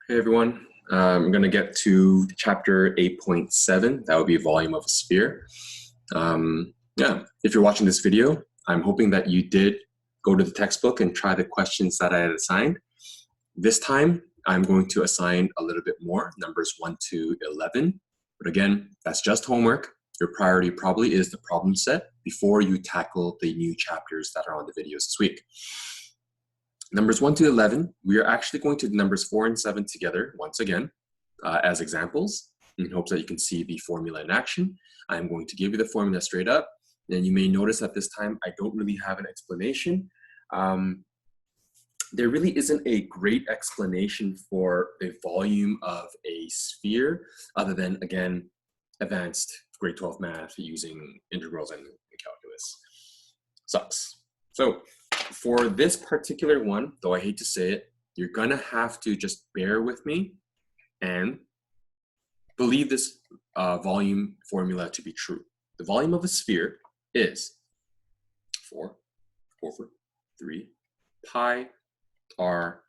Hey everyone, I'm going to get to chapter 8.7. That would be volume of a sphere. If you're watching this video, I'm hoping that you did go to the textbook and try the questions that I had assigned. This time, I'm going to assign a little bit more, numbers 1 to 11. But again, that's just homework. Your priority probably is the problem set before you tackle the new chapters that are on the videos this week. Numbers 1 to 11, we are actually going to do numbers 4 and 7 together once again as examples in hopes that you can see the formula in action. I'm going to give you the formula straight up, and you may notice that this time I don't really have an explanation. There really isn't a great explanation for the volume of a sphere other than, again, advanced grade 12 math using integrals and calculus. Sucks. So for this particular one, though I hate to say it, you're gonna have to just bear with me and believe this volume formula to be true. The volume of a sphere is 4 over 3 pi r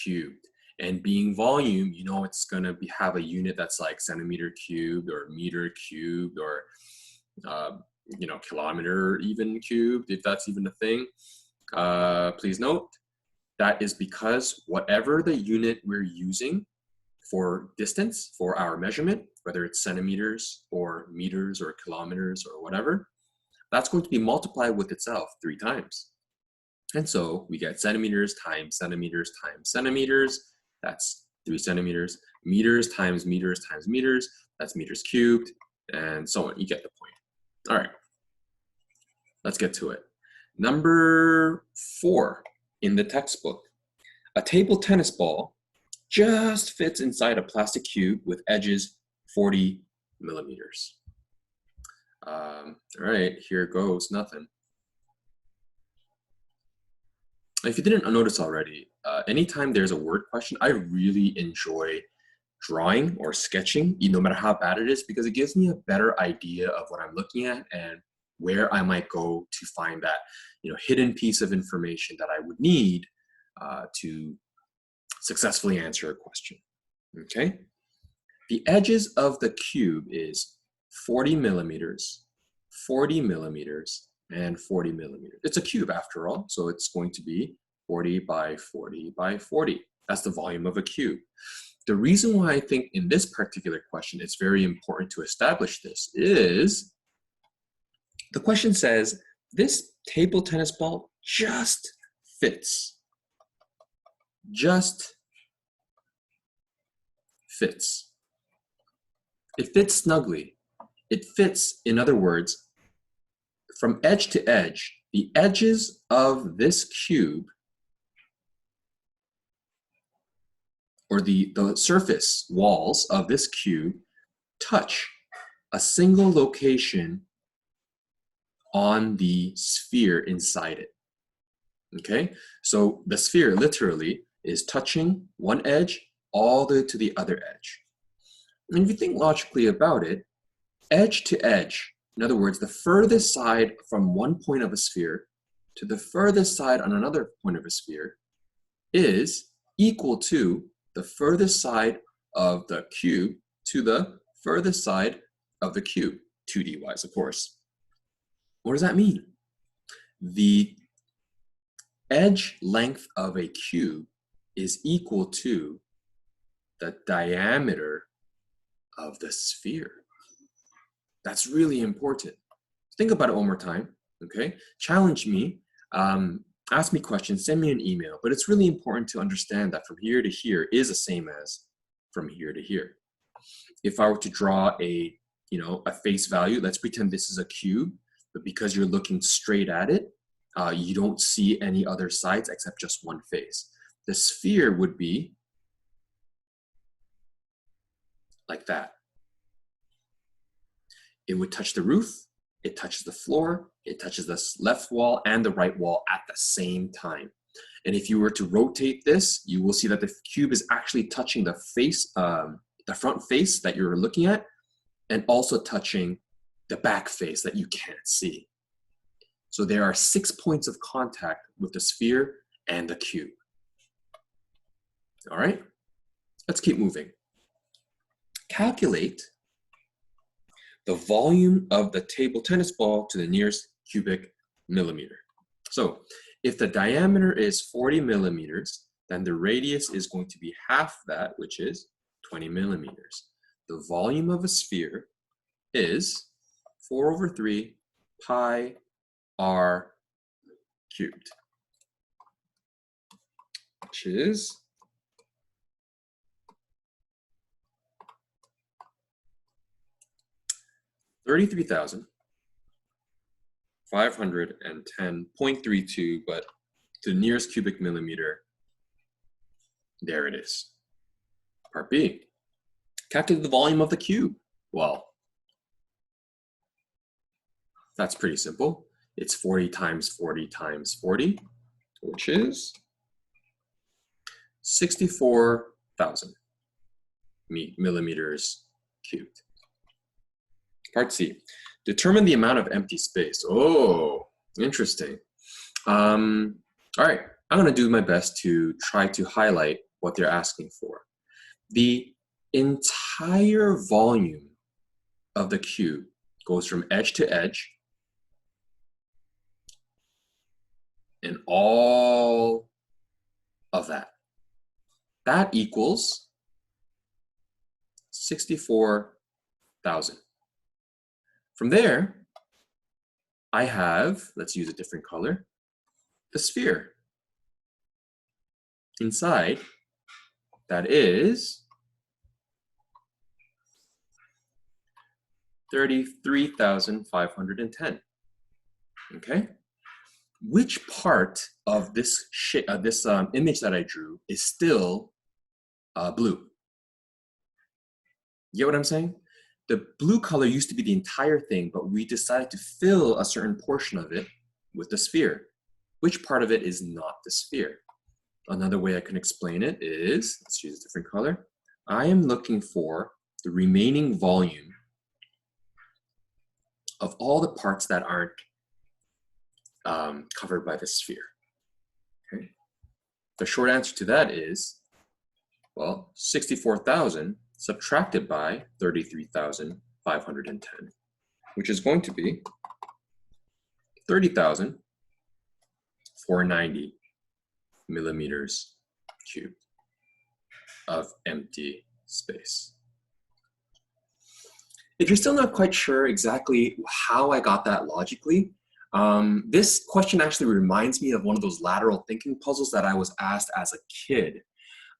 cubed. And being volume, you know it's gonna have a unit that's like centimeter cubed or meter cubed or kilometer even cubed, if that's even a thing. Please note, that is because whatever the unit we're using for distance, for our measurement, whether it's centimeters or meters or kilometers or whatever, that's going to be multiplied with itself 3 times. And so we get centimeters times centimeters times centimeters, that's 3 centimeters, meters times meters times meters, that's meters cubed, and so on. You get the point. All right, let's get to it. Number 4 in the textbook, a table tennis ball just fits inside a plastic cube with edges 40 millimeters. All right, here goes nothing. If you didn't notice already, anytime there's a word question, I really enjoy drawing or sketching, no matter how bad it is, because it gives me a better idea of what I'm looking at and where I might go to find that hidden piece of information that I would need to successfully answer a question. Okay, the edges of the cube is 40 millimeters, 40 millimeters, and 40 millimeters. It's a cube after all, so it's going to be 40 by 40 by 40. That's the volume of a cube. The reason why I think in this particular question it's very important to establish this is the question says, this table tennis ball just fits. Just fits. It fits snugly. It fits, in other words, from edge to edge, the edges of this cube, or the surface walls of this cube, touch a single location on the sphere inside it. Okay, so the sphere literally is touching one edge all the way to the other edge. And if you think logically about it, edge to edge, in other words, the furthest side from one point of a sphere to the furthest side on another point of a sphere is equal to the furthest side of the cube to the furthest side of the cube, 2D wise, of course. What does that mean? The edge length of a cube is equal to the diameter of the sphere. That's really important. Think about it one more time, okay? Challenge me, ask me questions, send me an email, but it's really important to understand that from here to here is the same as from here to here. If I were to draw a face value, let's pretend this is a cube, but because you're looking straight at it, you don't see any other sides except just one face. The sphere would be like that. It would touch the roof, it touches the floor, it touches the left wall and the right wall at the same time. And if you were to rotate this, you will see that the cube is actually touching the face, the front face that you're looking at, and also touching the back face that you can't see. So there are 6 points of contact with the sphere and the cube. All right? Let's keep moving. Calculate the volume of the table tennis ball to the nearest cubic millimeter. So if the diameter is 40 millimeters, then the radius is going to be half that, which is 20 millimeters. The volume of a sphere is 4 over 3 pi r cubed, which is 33,510.32, but to the nearest cubic millimeter, there it is. Part B, calculate the volume of the cube. Well, that's pretty simple. It's 40 times 40 times 40, which is 64,000 millimeters cubed. Part C, determine the amount of empty space. Oh, interesting. All right, I'm gonna do my best to try to highlight what they're asking for. The entire volume of the cube goes from edge to edge, and all of that. That equals 64,000. From there, I have, let's use a different color, the sphere. Inside, that is 33,510. Okay? Which part of this image that I drew is still blue? You get what I'm saying? The blue color used to be the entire thing, but we decided to fill a certain portion of it with the sphere. Which part of it is not the sphere? Another way I can explain it is, let's use a different color. I am looking for the remaining volume of all the parts that aren't covered by the sphere. Okay. The short answer to that is, well, 64,000 subtracted by 33,510, which is going to be 30,490 millimeters cubed of empty space. If you're still not quite sure exactly how I got that logically, this question actually reminds me of one of those lateral thinking puzzles that I was asked as a kid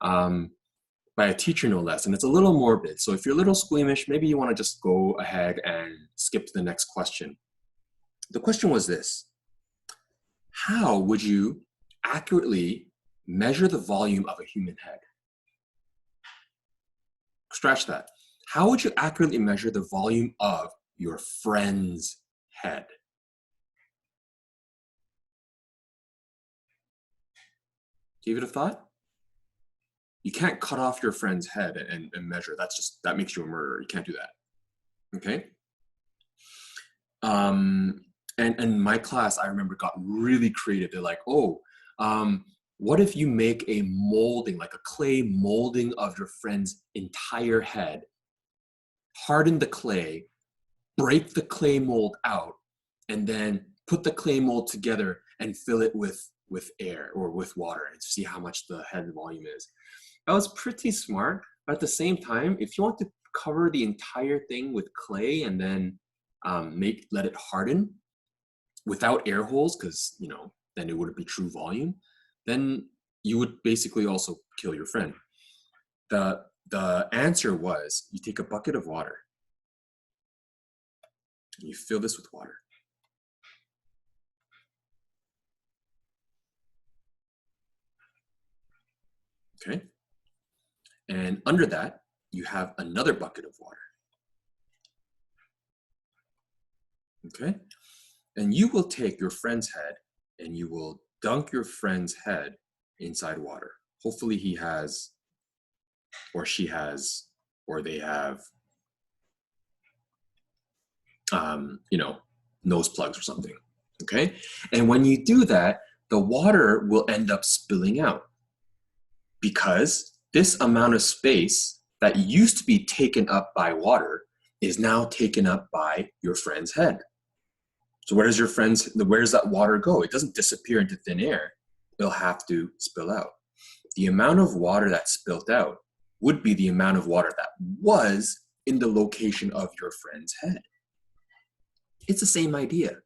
by a teacher, no less, and it's a little morbid. So if you're a little squeamish, maybe you want to just go ahead and skip to the next question. The question was this: how would you accurately measure the volume of a human head? Scratch that. How would you accurately measure the volume of your friend's head? Give it a thought. You can't cut off your friend's head and measure. That makes you a murderer. You can't do that. Okay? And my class, I remember, got really creative. They're like, oh, what if you make a molding, like a clay molding of your friend's entire head, harden the clay, break the clay mold out, and then put the clay mold together and fill it with air or with water and see how much the head volume is. That was pretty smart, but at the same time, if you want to cover the entire thing with clay and then let it harden without air holes, because then it wouldn't be true volume, then you would basically also kill your friend. The answer was, you take a bucket of water and you fill this with water. Okay? And under that, you have another bucket of water. Okay? And you will take your friend's head and you will dunk your friend's head inside water. Hopefully he has, or she has, or they have, nose plugs or something. Okay? And when you do that, the water will end up spilling out because this amount of space that used to be taken up by water is now taken up by your friend's head. So where does that water go? It doesn't disappear into thin air. It'll have to spill out. The amount of water that's spilled out would be the amount of water that was in the location of your friend's head. It's the same idea.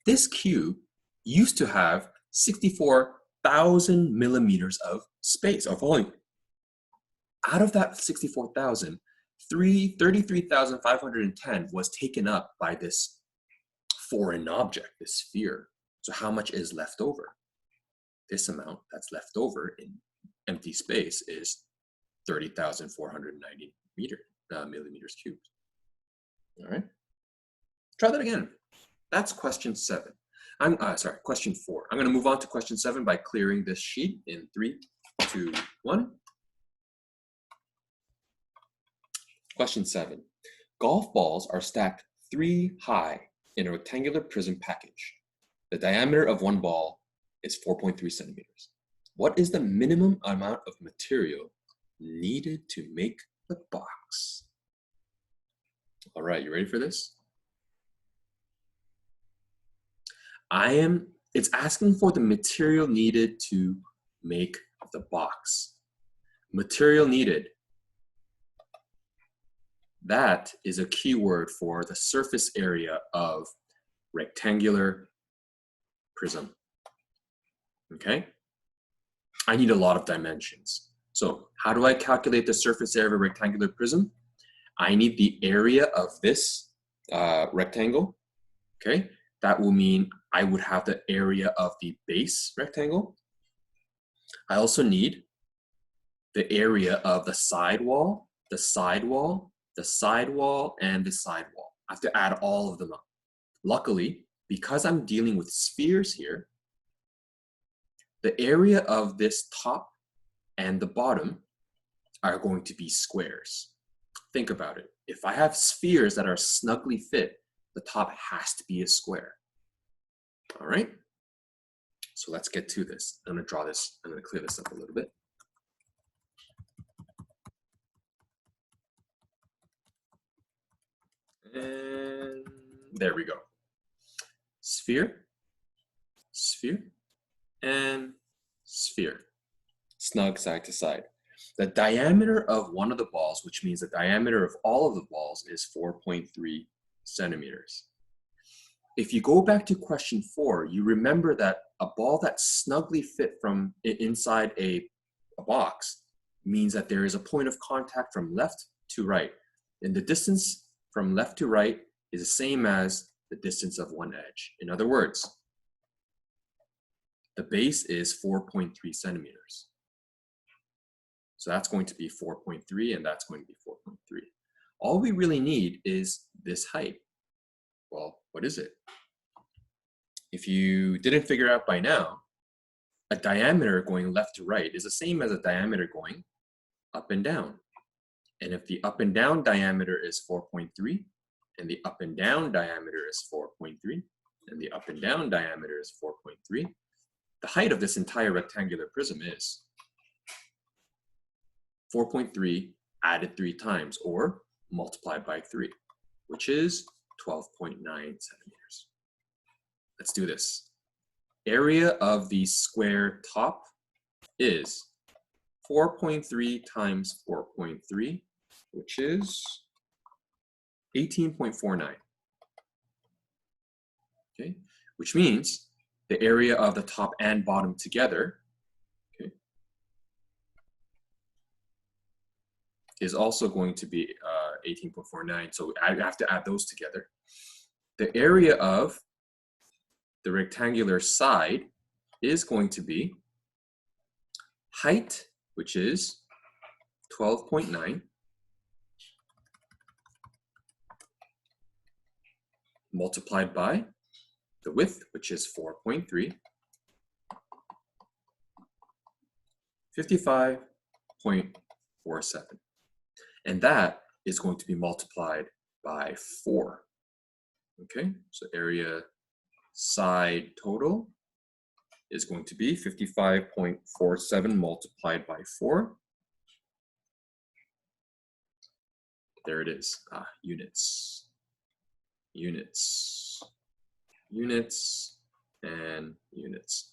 This cube used to have 64,000 millimeters of space, of volume. Out of that 64,000, 33,510 was taken up by this foreign object, this sphere. So how much is left over? This amount that's left over in empty space is 30,490 millimeters cubed. All right, try that again. That's question 7. Question 4. I'm going to move on to question 7 by clearing this sheet in 3, 2, 1. Question 7. Golf balls are stacked 3 high in a rectangular prism package. The diameter of one ball is 4.3 centimeters. What is the minimum amount of material needed to make the box? All right, you ready for this? It's asking for the material needed to make the box. Material needed. That is a keyword for the surface area of rectangular prism. Okay? I need a lot of dimensions. So how do I calculate the surface area of a rectangular prism? I need the area of this rectangle. Okay? That will mean I would have the area of the base rectangle. I also need the area of the sidewall, the sidewall, the sidewall, and the sidewall. I have to add all of them up. Luckily, because I'm dealing with spheres here, the area of this top and the bottom are going to be squares. Think about it. If I have spheres that are snugly fit, the top has to be a square. All right? So let's get to this. I'm going to draw this. I'm going to clear this up a little bit. And there we go. Sphere, sphere, and sphere. Snug side to side. The diameter of one of the balls, which means the diameter of all of the balls, is 4.3 centimeters. If you go back to question 4, you remember that a ball that's snugly fit from inside a box means that there is a point of contact from left to right. And the distance from left to right is the same as the distance of one edge. In other words, the base is 4.3 centimeters. So that's going to be 4.3 and that's going to be 4.3. All we really need is this height. Well, what is it? If you didn't figure out by now, a diameter going left to right is the same as a diameter going up and down. And if the up and down diameter is 4.3, and the up and down diameter is 4.3, and the up and down diameter is 4.3, the height of this entire rectangular prism is 4.3 added 3 times, or multiplied by 3, which is 12.9 centimeters. Let's do this. Area of the square top is 4.3 times 4.3, which is 18.49. Okay, which means the area of the top and bottom together, okay, is also going to be 18.49. So I have to add those together. The area of the rectangular side is going to be height, which is 12.9, multiplied by the width, which is 4.3, 55.47. And that is going to be multiplied by 4. Okay, so area side total is going to be 55.47 multiplied by 4, There it is, units, units, units, and units.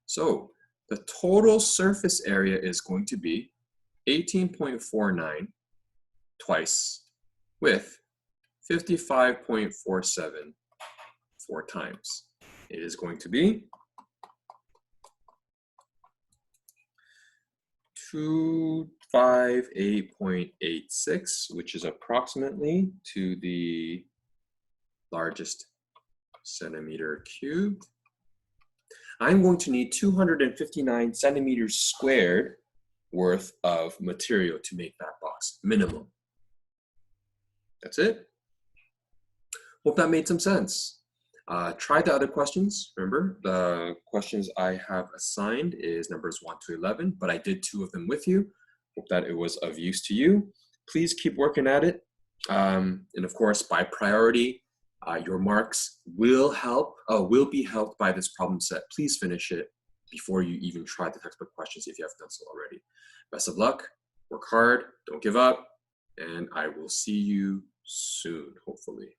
So the total surface area is going to be 18.49 twice with 55.47 4 times. It is going to be 258.86, which is approximately to the largest centimeter cubed. I'm going to need 259 centimeters squared worth of material to make that box, minimum. That's it. Hope that made some sense. Try the other questions. Remember, the questions I have assigned is numbers 1 to 11, but I did 2 of them with you. Hope that it was of use to you. Please keep working at it. And of course, by priority, your marks will be helped by this problem set. Please finish it before you even try the textbook questions if you have done so already. Best of luck, work hard, don't give up, and I will see you soon, hopefully.